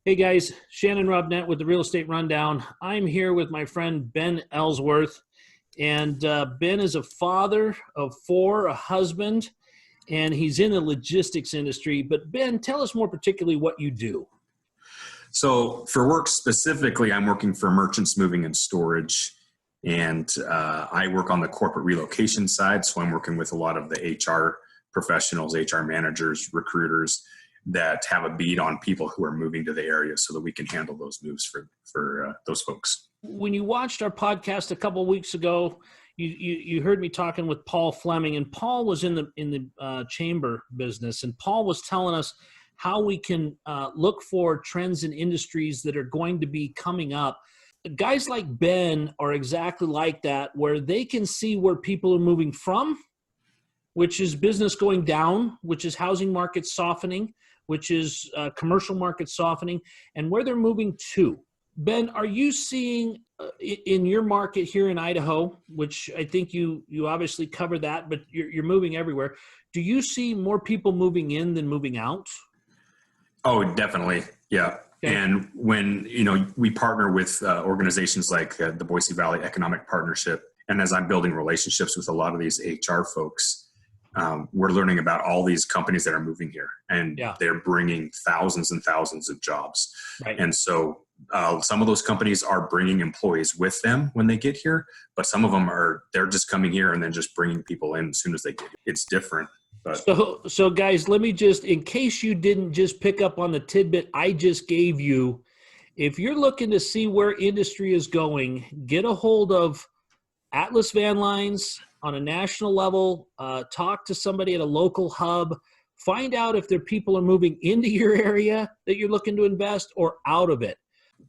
Hey guys, Shannon Robnett with the Real Estate Rundown. I'm here with my friend Ben Ellsworth, and Ben is a father of four, a husband, and he's in the logistics industry. But Ben, tell us more particularly what you do. So for work specifically, I'm working for Merchants Moving and Storage, and I work on the corporate relocation side. So I'm working with a lot of the HR professionals, HR managers, recruiters that have a bead on people who are moving to the area so that we can handle those moves for those folks. When you watched our podcast a couple of weeks ago, you heard me talking with Paul Fleming, and Paul was in the chamber business, and Paul was telling us how we can look for trends in industries that are going to be coming up. Guys like Ben are exactly like that, where they can see where people are moving from, which is business going down, which is housing markets softening, which is commercial market softening, and where they're moving to. Ben, are you seeing in your market here in Idaho, which I think you obviously cover that, but you're moving everywhere. Do you see more people moving in than moving out? Oh, definitely. Yeah. Okay. And when, we partner with organizations like the Boise Valley Economic Partnership, and as I'm building relationships with a lot of these HR folks, we're learning about all these companies that are moving here, and they're bringing thousands and thousands of jobs. Right. And so some of those companies are bringing employees with them when they get here, but some of them they're just coming here and then just bringing people in as soon as they get here. It's different. But. So guys, let me just, in case you didn't just pick up on the tidbit I just gave you, if you're looking to see where industry is going, get a hold of Atlas Van Lines on a national level, talk to somebody at a local hub, find out if their people are moving into your area that you're looking to invest or out of it.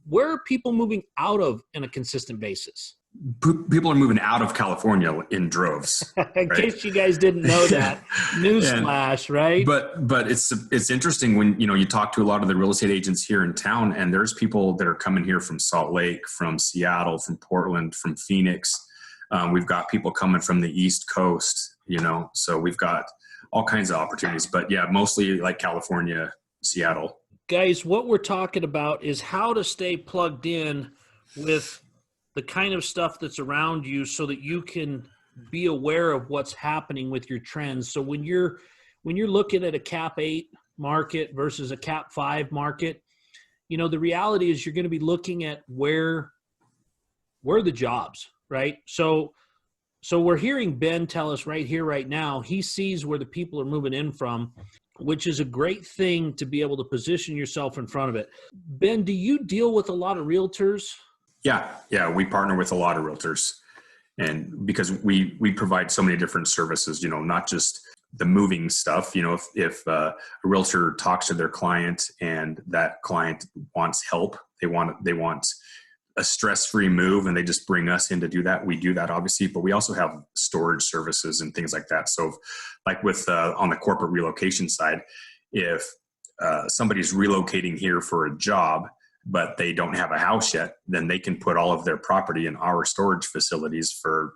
Where are people moving out of on a consistent basis? People are moving out of California in droves. In case you guys didn't know that, newsflash, right? But it's interesting when you talk to a lot of the real estate agents here in town, and there's people that are coming here from Salt Lake, from Seattle, from Portland, from Phoenix. We've got people coming from the East Coast, so we've got all kinds of opportunities. But yeah, mostly like California, Seattle. Guys, what we're talking about is how to stay plugged in with the kind of stuff that's around you so that you can be aware of what's happening with your trends. So when you're looking at a cap 8 market versus a cap 5 market, the reality is you're going to be looking at where are the jobs, right? So we're hearing Ben tell us right here, right now, he sees where the people are moving in from, which is a great thing to be able to position yourself in front of it. Ben, do you deal with a lot of realtors? Yeah, we partner with a lot of realtors, and because we provide so many different services, not just the moving stuff. If a realtor talks to their client and that client wants help, they want a stress-free move, and they just bring us in to do that. We do that, obviously, but we also have storage services and things like that. So like with on the corporate relocation side, if somebody's relocating here for a job, but they don't have a house yet, then they can put all of their property in our storage facilities for,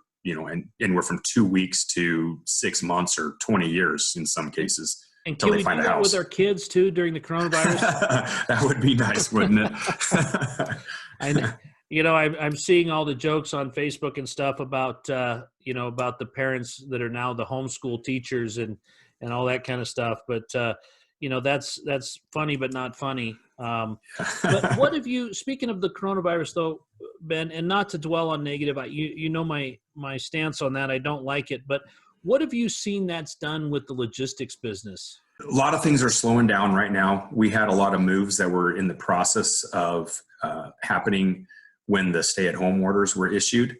anywhere from 2 weeks to 6 months or 20 years in some cases. And can we do that with our kids too during the coronavirus? That would be nice, wouldn't it? I know. I'm seeing all the jokes on Facebook and stuff about, about the parents that are now the homeschool teachers and all that kind of stuff. But, that's funny, but not funny. But what have you, speaking of the coronavirus though, Ben, and not to dwell on negative, my stance on that, I don't like it, but what have you seen that's done with the logistics business? A lot of things are slowing down right now. We had a lot of moves that were in the process of happening when the stay-at-home orders were issued.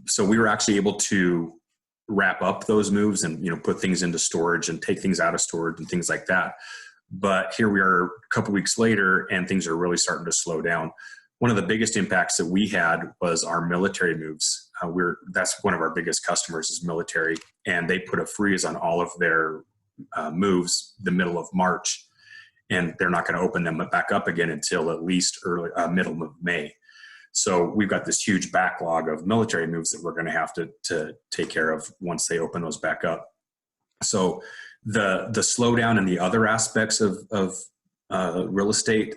So we were actually able to wrap up those moves and, put things into storage and take things out of storage and things like that. But here we are a couple weeks later, and things are really starting to slow down. One of the biggest impacts that we had was our military moves. That's one of our biggest customers is military, and they put a freeze on all of their moves the middle of March, and they're not going to open them back up again until at least middle of May. So we've got this huge backlog of military moves that we're going to have to take care of once they open those back up. So the slowdown in the other aspects of real estate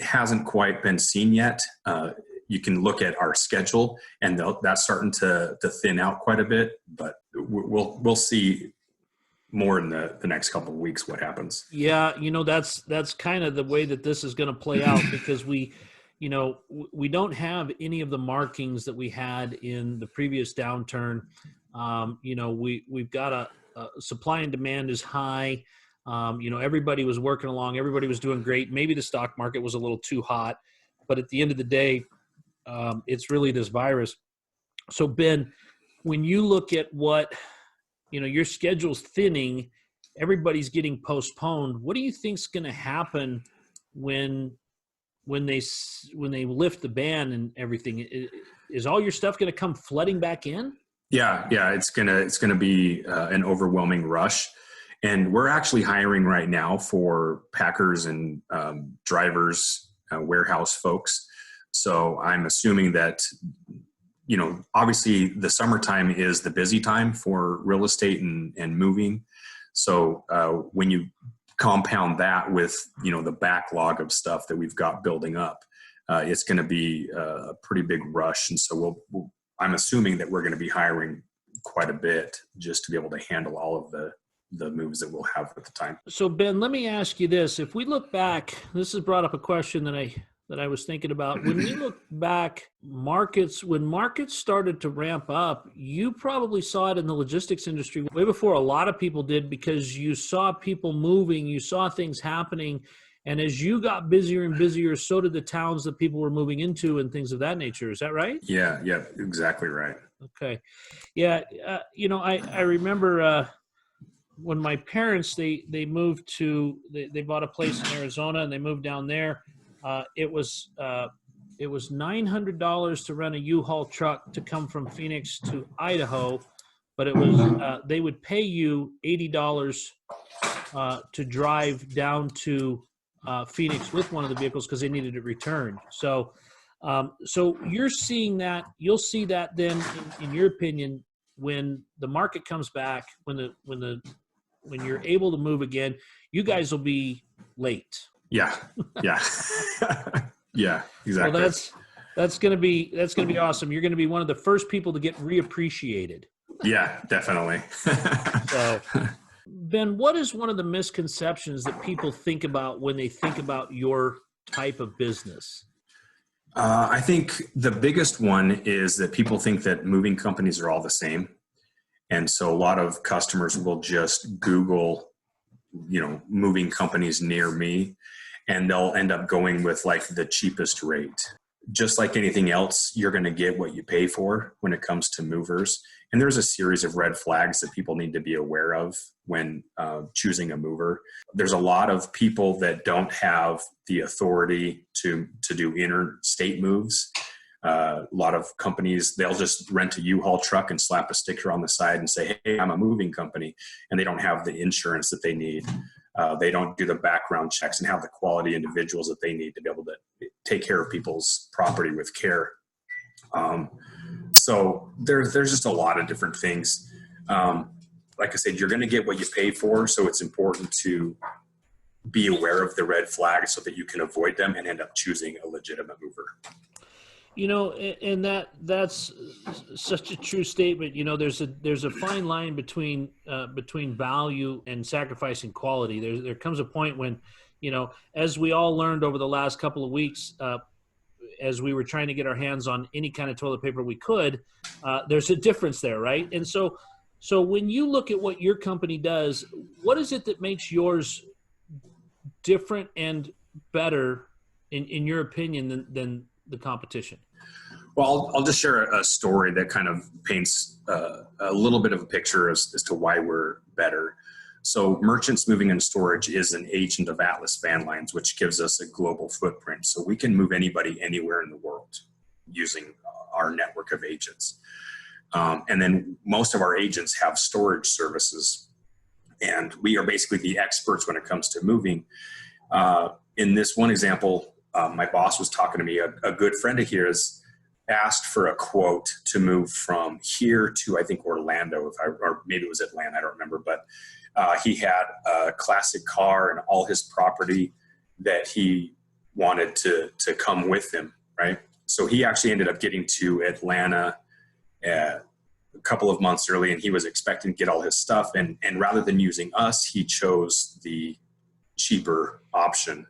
hasn't quite been seen yet. You can look at our schedule, and that's starting to thin out quite a bit. But we'll see more in the next couple of weeks what happens. Yeah, that's kind of the way that this is going to play out, because we don't have any of the markings that we had in the previous downturn. We've got a supply and demand is high. Everybody was working along, everybody was doing great. Maybe the stock market was a little too hot, but at the end of the day, it's really this virus. So Ben, when you look at what, your schedule's thinning, everybody's getting postponed. What do you think's going to happen when they lift the ban and everything? Is all your stuff going to come flooding back in? Yeah. It's gonna be an overwhelming rush, and we're actually hiring right now for packers and drivers, warehouse folks. So I'm assuming that, obviously the summertime is the busy time for real estate and moving. So when you compound that with, the backlog of stuff that we've got building up, it's going to be a pretty big rush. And so I'm assuming that we're going to be hiring quite a bit just to be able to handle all of the moves that we'll have at the time. So Ben, let me ask you this. If we look back, this has brought up a question that I was thinking about. When we look back, when markets started to ramp up, you probably saw it in the logistics industry way before a lot of people did, because you saw people moving, you saw things happening. And as you got busier and busier, so did the towns that people were moving into and things of that nature. Is that right? Yeah, exactly right. Okay. Yeah. I remember when my parents, they moved they bought a place in Arizona and they moved down there. It was $900 to rent a U-Haul truck to come from Phoenix to Idaho, but it was they would pay you $80 to drive down to Phoenix with one of the vehicles because they needed it returned. So you're seeing that. You'll see that then, in your opinion, when the market comes back, when you're able to move again, you guys will be late. Yeah. Yeah, exactly. Well, that's going to be awesome. You're going to be one of the first people to get reappreciated. Yeah, definitely. So, Ben, what is one of the misconceptions that people think about when they think about your type of business? I think the biggest one is that people think that moving companies are all the same. And so a lot of customers will just Google, moving companies near me, and they'll end up going with like the cheapest rate. Just like anything else, you're going to get what you pay for when it comes to movers. And there's a series of red flags that people need to be aware of when choosing a mover. There's a lot of people that don't have the authority to do interstate moves. A lot of companies, they'll just rent a U-Haul truck and slap a sticker on the side and say, hey, I'm a moving company. And they don't have the insurance that they need. They don't do the background checks and have the quality individuals that they need to be able to take care of people's property with care. So there's just a lot of different things. Like I said, you're going to get what you pay for. So it's important to be aware of the red flags so that you can avoid them and end up choosing a legitimate mover. And that's such a true statement. There's a fine line between value and sacrificing quality. There comes a point when, as we all learned over the last couple of weeks, as we were trying to get our hands on any kind of toilet paper we could, there's a difference there, right? And so when you look at what your company does, what is it that makes yours different and better, in your opinion, than the competition? Well, I'll just share a story that kind of paints a little bit of a picture as to why we're better. So Merchants Moving and Storage is an agent of Atlas Van Lines, which gives us a global footprint. So we can move anybody anywhere in the world using our network of agents. And then most of our agents have storage services. And we are basically the experts when it comes to moving. In this one example, my boss was talking to me. A good friend of his asked for a quote to move from here to, I think, Orlando, or maybe it was Atlanta, I don't remember. But he had a classic car and all his property that he wanted to come with him, right? So he actually ended up getting to Atlanta a couple of months early, and he was expecting to get all his stuff. And rather than using us, he chose the cheaper option.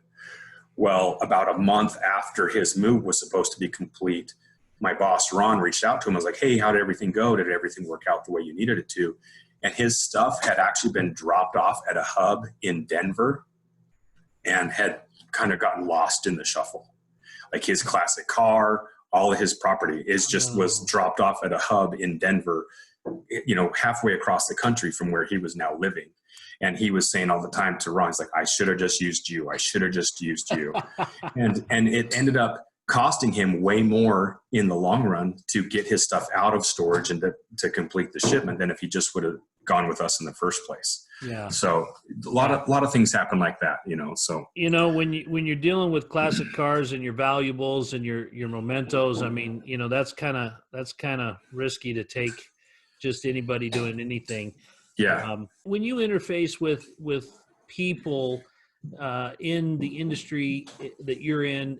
Well, about a month after his move was supposed to be complete, my boss, Ron, reached out to him. I was like, hey, how did everything go? Did everything work out the way you needed it to? And his stuff had actually been dropped off at a hub in Denver and had kind of gotten lost in the shuffle. Like his classic car, all of his property was dropped off at a hub in Denver, halfway across the country from where he was now living. And he was saying all the time to Ron, he's like, I should have just used you. I should have just used you. and it ended up costing him way more in the long run to get his stuff out of storage and to complete the shipment than if he just would have gone with us in the first place. Yeah. So a lot of things happen like that, so. When you're dealing with classic cars and your valuables and your mementos, I mean, that's kind of risky to take just anybody doing anything. Yeah. When you interface with people in the industry that you're in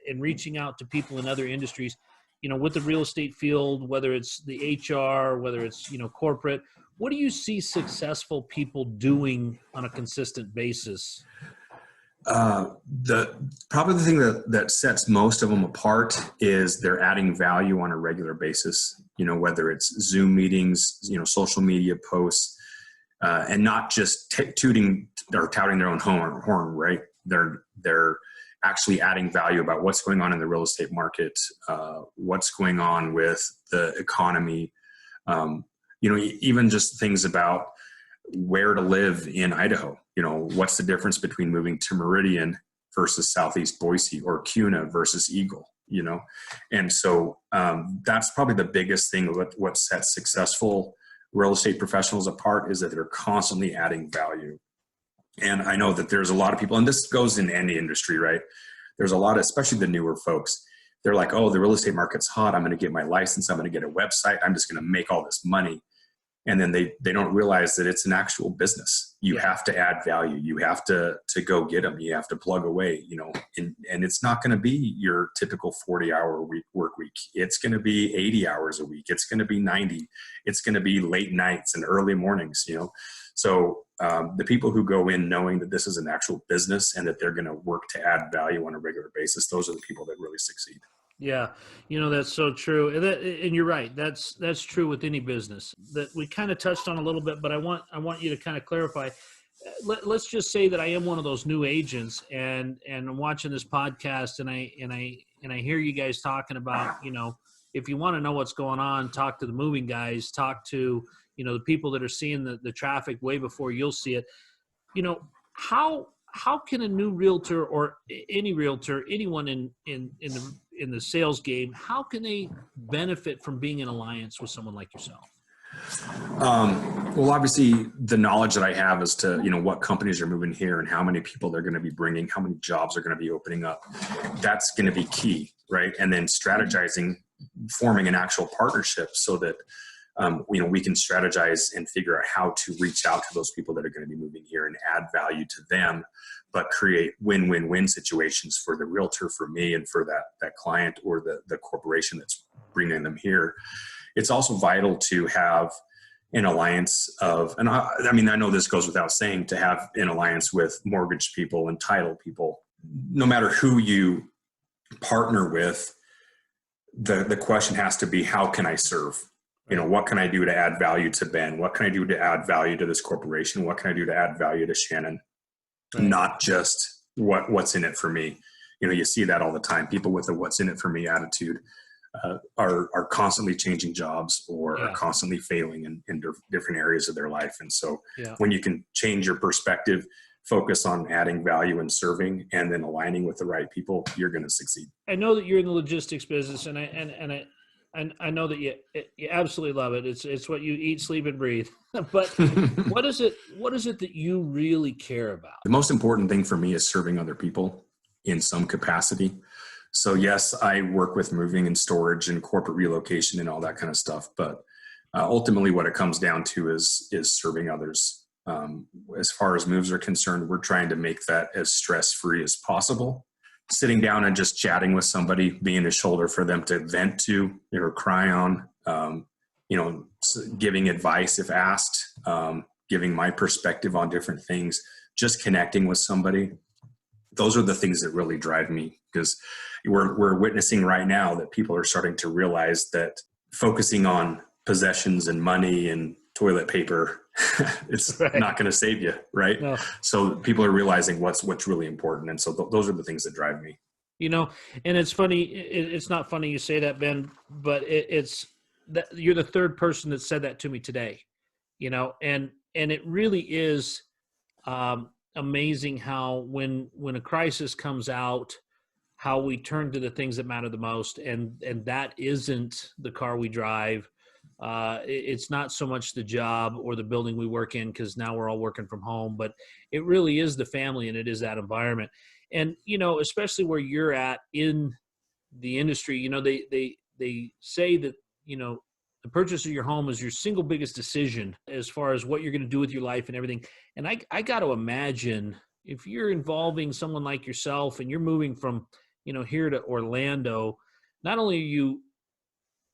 and reaching out to people in other industries, with the real estate field, whether it's the HR, whether it's, corporate, what do you see successful people doing on a consistent basis? Probably the thing that sets most of them apart is they're adding value on a regular basis, whether it's Zoom meetings, social media posts, and not just tooting or touting their own horn, right? They're actually adding value about what's going on in the real estate market, what's going on with the economy, even just things about where to live in Idaho. What's the difference between moving to Meridian versus Southeast Boise, or Kuna versus Eagle, And so that's probably the biggest thing. What sets successful real estate professionals apart is that they're constantly adding value. And I know that there's a lot of people, and this goes in any industry, right? There's a lot of, especially the newer folks, they're like, oh, the real estate market's hot. I'm going to get my license. I'm going to get a website. I'm just going to make all this money. And then they don't realize that it's an actual business. You have to add value. You have to go get them. You have to plug away, and it's not going to be your typical 40-hour work week. It's going to be 80 hours a week. It's going to be 90. It's going to be late nights and early mornings, So the people who go in knowing that this is an actual business and that they're going to work to add value on a regular basis, those are the people that really succeed. Yeah, that's so true, and you're right. That's true with any business. That we kind of touched on a little bit, but I want you to kind of clarify. Let's just say that I am one of those new agents, and I'm watching this podcast, and I hear you guys talking about, if you want to know what's going on, talk to the moving guys, talk to the people that are seeing the traffic way before you'll see it. How can a new realtor or any realtor, anyone in the sales game, how can they benefit from being in alliance with someone like yourself? Well, obviously the knowledge that I have as to, what companies are moving here and how many people they're going to be bringing, how many jobs are going to be opening up, that's going to be key, right? And then strategizing, forming an actual partnership so that, we can strategize and figure out how to reach out to those people that are going to be moving here and add value to them, but create win-win-win situations for the realtor, for me, and for that client or the corporation that's bringing them here. It's also vital to have an alliance of, and I know this goes without saying, to have an alliance with mortgage people and title people. No matter who you partner with, the question has to be, how can I serve? What can I do to add value to Ben? What can I do to add value to this corporation? What can I do to add value to Shannon? Right. Not just what's in it for me. You see that all the time. People with a what's in it for me attitude are constantly changing jobs or are constantly failing in different areas of their life. And so when you can change your perspective, focus on adding value and serving, and then aligning with the right people, you're going to succeed. I know that you're in the logistics business, and I know that you absolutely love it. It's what you eat, sleep, and breathe. But what is it that you really care about? The most important thing for me is serving other people in some capacity. So yes, I work with moving and storage and corporate relocation and all that kind of stuff. But ultimately what it comes down to is serving others. As far as moves are concerned, we're trying to make that as stress-free as possible sitting down and just chatting with somebody, being a shoulder for them to vent to or cry on, giving advice if asked, giving my perspective on different things, just connecting with somebody. Those are the things that really drive me, because we're witnessing right now that people are starting to realize that focusing on possessions and money and toilet paper, it's Right. not going to save you, right? No. So people are realizing what's really important. And so those are the things that drive me. And it's funny. It's not funny you say that, Ben, but it's that you're the third person that said that to me today, and it really is amazing how when a crisis comes out, how we turn to the things that matter the most. And that isn't the car we drive. It's not so much the job or the building we work in, because now we're all working from home, but it really is the family, and it is that environment. And, especially where you're at in the industry, they say that, the purchase of your home is your single biggest decision as far as what you're going to do with your life and everything. And I got to imagine, if you're involving someone like yourself and you're moving from, here to Orlando, not only are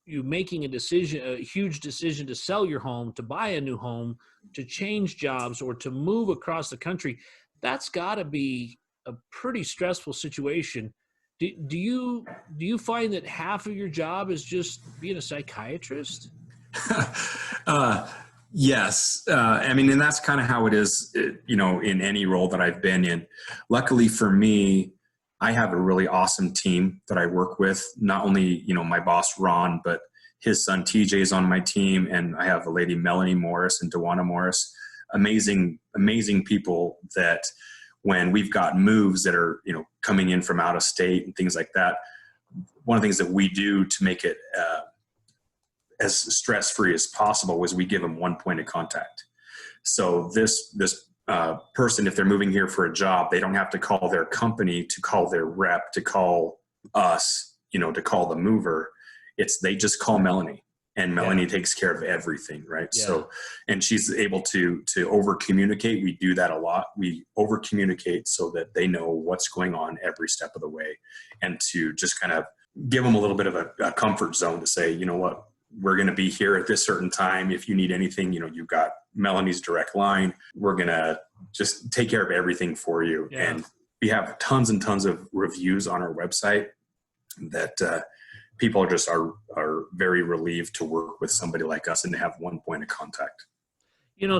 you making a huge decision to sell your home, to buy a new home, to change jobs, or to move across the country, that's got to be a pretty stressful situation. Do you find that half of your job is just being a psychiatrist? Yes. And that's kind of how it is, in any role that I've been in. Luckily for me, I have a really awesome team that I work with. Not only, my boss, Ron, but his son, TJ, is on my team. And I have a lady, Melanie Morris, and Dewana Morris. Amazing, amazing people that when we've got moves that are, coming in from out of state and things like that, one of the things that we do to make it as stress-free as possible is we give them one point of contact. So this person, if they're moving here for a job, they don't have to call their company, to call their rep, to call us, to call the mover. They just call Melanie, and Melanie takes care of everything. Right. Yeah. So, and she's able to over communicate. We do that a lot. We over communicate so that they know what's going on every step of the way, and to just kind of give them a little bit of a comfort zone to say, you know what, we're going to be here at this certain time. If you need anything, you've got Melanie's direct line. We're going to just take care of everything for you. Yeah. And we have tons and tons of reviews on our website that people are very relieved to work with somebody like us and to have one point of contact.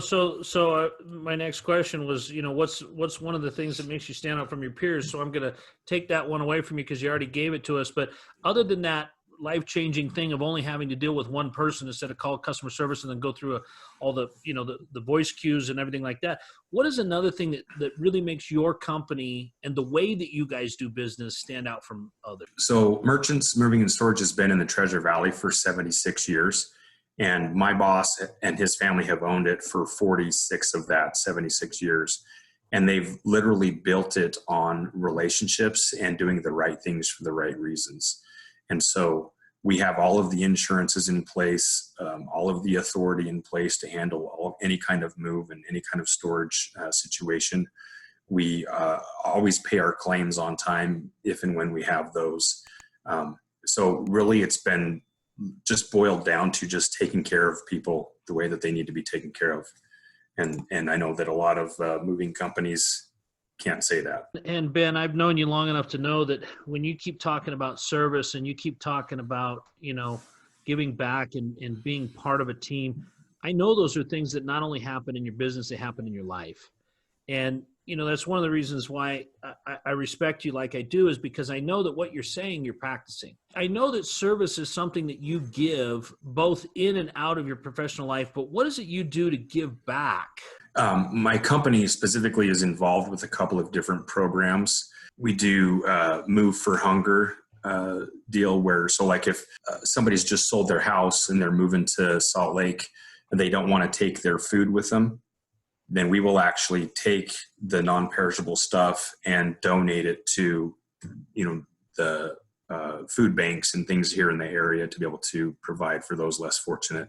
So my next question was, what's one of the things that makes you stand out from your peers? So I'm going to take that one away from you because you already gave it to us. But other than that life-changing thing of only having to deal with one person instead of call customer service and then go through all the, the voice cues and everything like that, what is another thing that really makes your company and the way that you guys do business stand out from others? So Merchants Moving and Storage has been in the Treasure Valley for 76 years. And my boss and his family have owned it for 46 of that 76 years. And they've literally built it on relationships and doing the right things for the right reasons. And so we have all of the insurances in place, all of the authority in place to handle any kind of move and any kind of storage situation. We always pay our claims on time if and when we have those. So really it's been just boiled down to just taking care of people the way that they need to be taken care of. And I know that a lot of moving companies can't say that. And Ben, I've known you long enough to know that when you keep talking about service and you keep talking about, giving back and being part of a team, I know those are things that not only happen in your business, they happen in your life. And, that's one of the reasons why I respect you like I do, is because I know that what you're saying, you're practicing. I know that service is something that you give both in and out of your professional life, but what is it you do to give back? My company specifically is involved with a couple of different programs. We do Move for Hunger deal where, so like if somebody's just sold their house and they're moving to Salt Lake and they don't want to take their food with them, then we will actually take the non-perishable stuff and donate it to, the food banks and things here in the area to be able to provide for those less fortunate.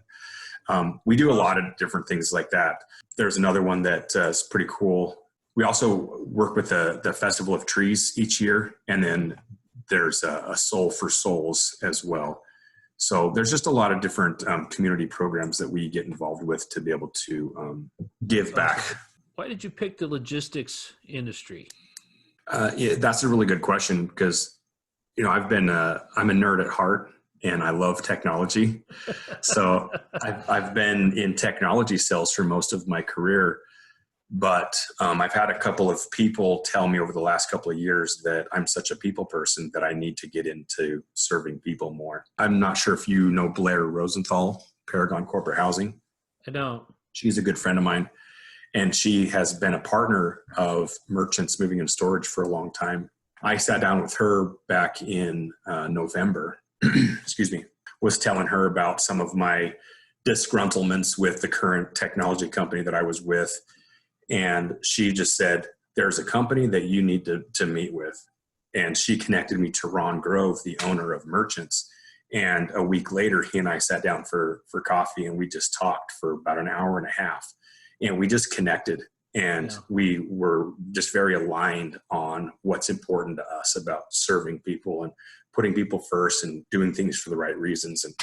We do a lot of different things like that. There's another one that is pretty cool. We also work with the Festival of Trees each year, and then there's a Soul for Souls as well. So there's just a lot of different community programs that we get involved with to be able to give back. Why did you pick the logistics industry? Yeah, that's a really good question because, you know, I'm a nerd at heart and I love technology. So I've been in technology sales for most of my career, but I've had a couple of people tell me over the last couple of years that I'm such a people person that I need to get into serving people more. I'm not sure if you know Blair Rosenthal, Paragon Corporate Housing. I don't. She's a good friend of mine, and she has been a partner of Merchants Moving and Storage for a long time. I sat down with her back in November, excuse me, was telling her about some of my disgruntlements with the current technology company that I was with. And she just said, there's a company that you need to meet with. And she connected me to Ron Grove, the owner of Merchants. And a week later, he and I sat down for coffee, and we just talked for about an hour and a half. And we just connected, and we were just very aligned on what's important to us about serving people and putting people first and doing things for the right reasons. And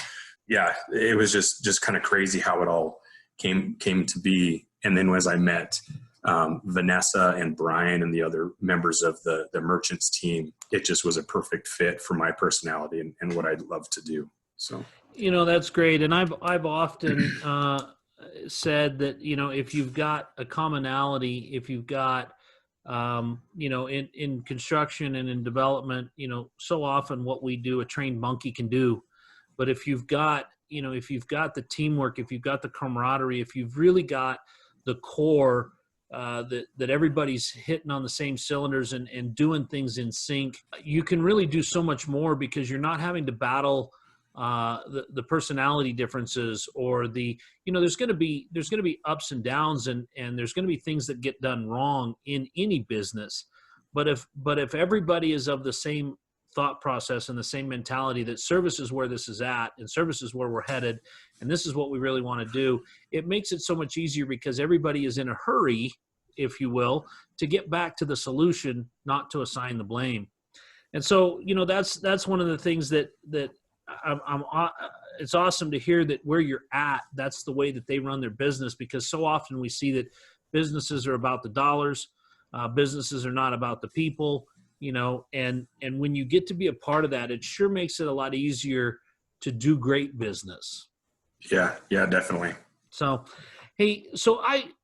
yeah, it was just kind of crazy how it all came to be. And then as I met Vanessa and Brian and the other members of the Merchants team, it just was a perfect fit for my personality and what I'd love to do. So, you know, that's great. And I've often said that, you know, if you've got a commonality, if you've got, you know, in construction and in development, you know, so often what we do, a trained monkey can do. But if you've got, you know, if you've got the teamwork, if you've got the camaraderie, if you've really got the core, that everybody's hitting on the same cylinders and doing things in sync, you can really do so much more because you're not having to battle the personality differences or the, you know, there's going to be ups and downs and there's going to be things that get done wrong in any business. But if everybody is of the same thought process and the same mentality that service is where this is at and service is where we're headed and this is what we really want to do, it makes it so much easier because everybody is in a hurry, if you will, to get back to the solution, not to assign the blame. And so, you know, that's one of the things that I'm it's awesome to hear that where you're at, that's the way that they run their business, because so often we see that businesses are about the dollars, businesses are not about the people. You know, and when you get to be a part of that, it sure makes it a lot easier to do great business. Yeah, definitely. So, hey,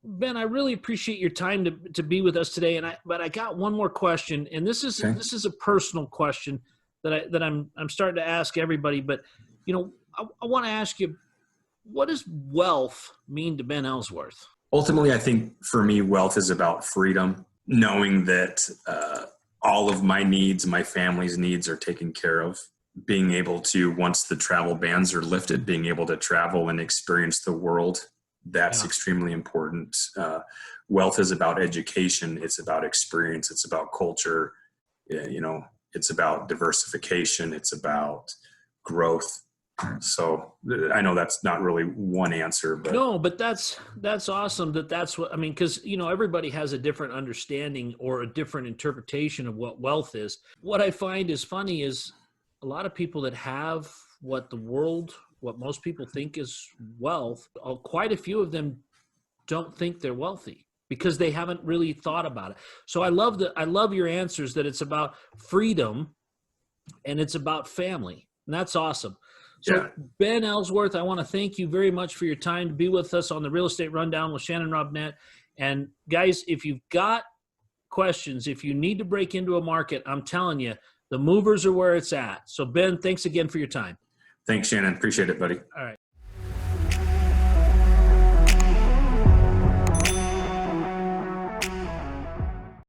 Ben, I really appreciate your time to be with us today. But I got one more question, and this is a personal question that I'm starting to ask everybody. But, you know, I want to ask you, what does wealth mean to Ben Ellsworth? Ultimately, I think for me, wealth is about freedom, knowing that all of my needs, my family's needs are taken care of. Being able to, once the travel bans are lifted, being able to travel and experience the world, that's extremely important. Wealth is about education. It's about experience. It's about culture. You know, it's about diversification. It's about growth. So I know that's not really one answer, but no, but that's awesome. That's what I mean, because, you know, everybody has a different understanding or a different interpretation of what wealth is. What I find is funny is a lot of people that have what most people think is wealth, quite a few of them don't think they're wealthy because they haven't really thought about it. So I love your answers, that it's about freedom and it's about family. And that's awesome. So Ben Ellsworth, I want to thank you very much for your time to be with us on the Real Estate Rundown with Shannon Robnett. And guys, if you've got questions, if you need to break into a market, I'm telling you, the movers are where it's at. So Ben, thanks again for your time. Thanks, Shannon. Appreciate it, buddy. All right.